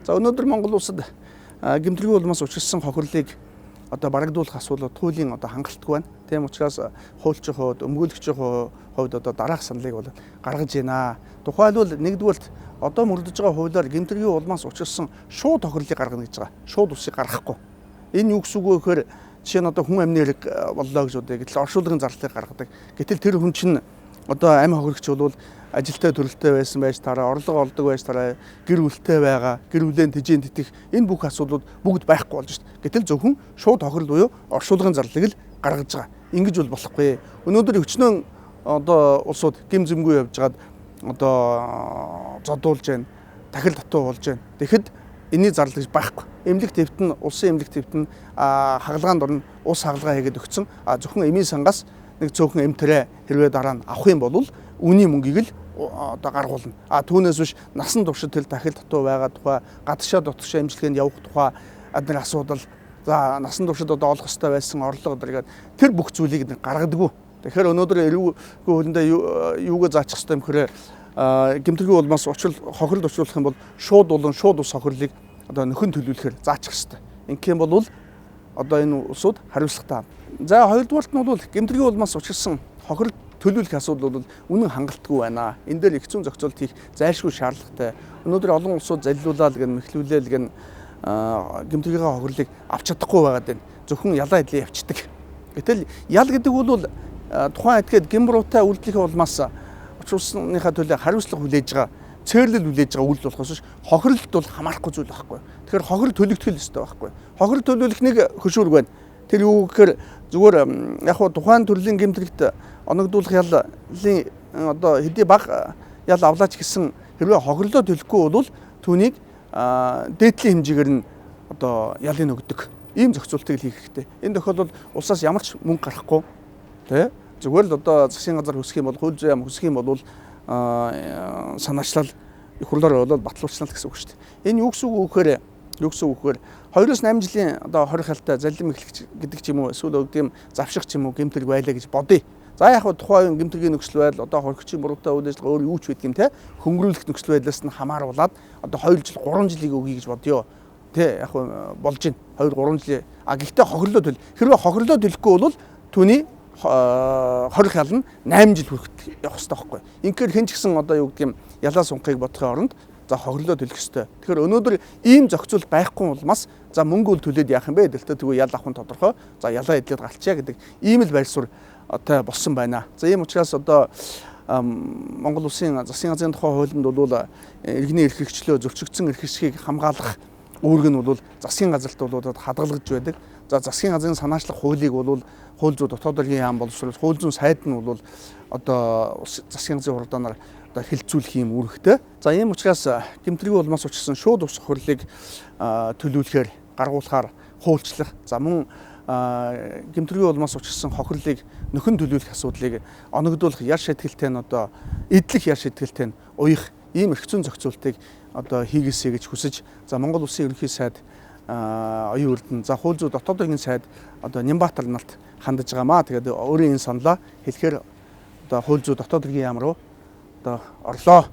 За өнөөдөр Монгол улсад гэмтрийн улмаас учирсан хохирлыг одоо барагдуулах асуудал туйлын одоо хангалтгүй байна. Тийм учраас хуульчийн хувьд, өмгөөлөгчийн хувьд одоо дараах саналыг бол гаргаж байна. Тухайлбал нэгдүгээрт одоо мөрдөж байгаа хуулиар гэмтрийн улмаас учирсан шууд хохирлыг гаргана гэж байгаа. Шууд усыг гаргахгүй. Энэ юу гэсэн үг вэ гэхээр жишээ нь одоо хүн амны хэрэг боллоо гэж бодъё. Гэтэл оршуулгын зарлалыг гаргадаг. Гэтэл тэр хүн чинь одоо амь хохирогч бол ажилтай төрөлтэй байсан байж тараа, орлого олдог байж тараа, гэр бүлтэй байгаа, гэр бүлэн тэжээн тэтэх энэ бүх асуудлууд бүгд байхгүй болж байна. Гэтэл зөвхөн шууд хохирол буюу оршуулгын зарлалыг л гаргаж байгаа. Ингэж бол болохгүй. Өнөөдөр өчнөө одоо улсууд гим зэмгүй явж байгаад одоо зодуулж байна, дахил татуу болж байна. Тэгэхэд энэний зарлал гэж байхгүй. Эмнэлэг төвт нь улсын эмнэлэг төвт нь хагалгаанд орно, ус хагалгаа хийгээд өгсөн. Зөвхөн эмийн сангаас нэг цөөхөн эмтрээ хэрвээ дараа нь авах юм бол үүний мөнгийг л одоо гаргуулна. Түүнээс биш насан туршид тэл дахил татуу байгаа тухай, гадагшаа дотгошоо эмчилгээнд явах тухай адны асуудал, за насан туршид одоо олох ёстой байсан орлого гэдэг тэр бүх зүйлийг гаргадаггүй. Тэгэхээр өнөөдөр эрүүгийн хуулиндаа юугаа заачих ёстой юм гэхээр гэмтрийн улмаас хохиролд учруулах юм бол шууд болон шууд ус хохирлыг одоо нөхөн төлөвлөхөөр заачих ёстой. Ингэх юм бол одоо энэ улсууд хариуцлагатай. За хоёрдугаарт нь бол гэмтрийн улмаас учирсан хохиролд төлөвлөх асуудал бол үнэн хангалтгүй байна. Энэ дээр их зүйн зохицуулт хийх зайлшгүй шаардлагатай. Өнөөдөр олон улсууд залилуулаад мэхлүүлээл гэмтрийн хохирлыг авч чадахгүй байгаад байна. Зөвхөн ялаа хэдлээ явцдаг. Гэтэл ял гэдэг бол тухайн этгээд гэмбуруутай үйлдэлийнхээ улмаас учруулсныхаа төлөө хариуцлага хүлээж байгаа, цээрлэл хүлээж байгаа үйлдэл болохоос биш хохирлт бол хамаарахгүй зүйл байхгүй. Тэгэхээр хохирол төлөгдөх ёстой байхгүй. Хохирол төлөвлөх нэг хөшүүрэг байна. Тэр юу гэхээр зүгээр яг хуу тухайн төрлийн гэмтрэгт оногдуулах яллын одоо хэдий бага ял авлаач гэсэн хэрвээ хохирлоо төлөхгүй бол түүнийг дээдлийн хэмжээгээр нь одоо ялын өгдөг. Ийм зохицуултыг хийх хэрэгтэй. Энэ тохиолдолд улсаас ямар ч мөнгө гарахгүй тий зүгээр л одоо засгийн газар хүсэх юм бол хууль зүйн яам хүсэх юм бол санаачлал их хурлаар болоод батлуулчихна гэсэн үг шүү дээ. Энэ юу гэсэн үг гэхээр 2-8 жилийн одоо 20 хальтай заллим эхлэх гэдэг ч юм уу эсвэл өгдөм завших ч юм уу гэмтрэг байлаа гэж бодъё. За яг тухайн гэмтрэгийн нөхцөл байдал одоо хоригчийн буруутай үйл ажиллагаа өөр юу ч байдг юм те хөнгөрүүлэх нөхцөл байдлаас нь хамааруулаад одоо 2 жил 3 жилийг өгье гэж бодъё. Тэ яг болж байна. 2-3 жилийн гэхдээ хохирлоо төлөх. Хэрвээ хохирлоо төлөхгүй бол түүний хорих ял нь 8 жил хүрэхэд явах хэрэгтэй байхгүй. Инхээр хэн ч гэсэн одоо юу гэдэг юм ялаа сунхыг бодохын оронд за хохирлоо төлөх ёстой. Тэгэхээр өнөөдөр ийм зохицуул байхгүй улмаас за мөнгө үл төлөөд яах юм бэ? Дэлтэ тэгвэл ял авах нь тодорхой. За ялаа эдлээд галчаа гэдэг ийм л байр суурь одоо болсон байна. За ийм учраас одоо Монгол улсын засгийн газрын тухай хуулинд бол иргэний эрх хэрэгчлөө зөрчигдсөн эрх хэсгийг хамгаалах үүрэг нь бол засгийн газарт бол хадгалагдж байдаг. За засгийн газрын санаачлах хуулийг бол хууль зүйн дотоод хэргийн яам боловсруулалт хууль зүйн сайд нь бол одоо засгийн газрын хуралдаанаар одоо хэлцүүлэх юм үүрэгтэй. За ийм учраас гэмтрийн улмаас учирсан шууд ус хохирлыг төлөвлөхөөр гаргуулахаар хуульчлах за мөн гэмтрийн улмаас учирсан хохирлыг нөхөн төлөвлөх асуудлыг оногдуулах яр шийтгэлтэй нь одоо эдлэх яр шийтгэлтэй нь уяах ийм эрх зүйн зохицуултыг одоо хийгээсэй гэж хүсэж за Монгол улсын ерөнхий сайд оюун эрдэнэ за хууль зүйн дотоод хэргийн сайд одоо Нямбатар нарт хандаж байгаамаа. Тэгээд өөрийн энэ саналаа хэлэхээр одоо хууль зүйн дотоод хэргийн яам руу одоо орлоо.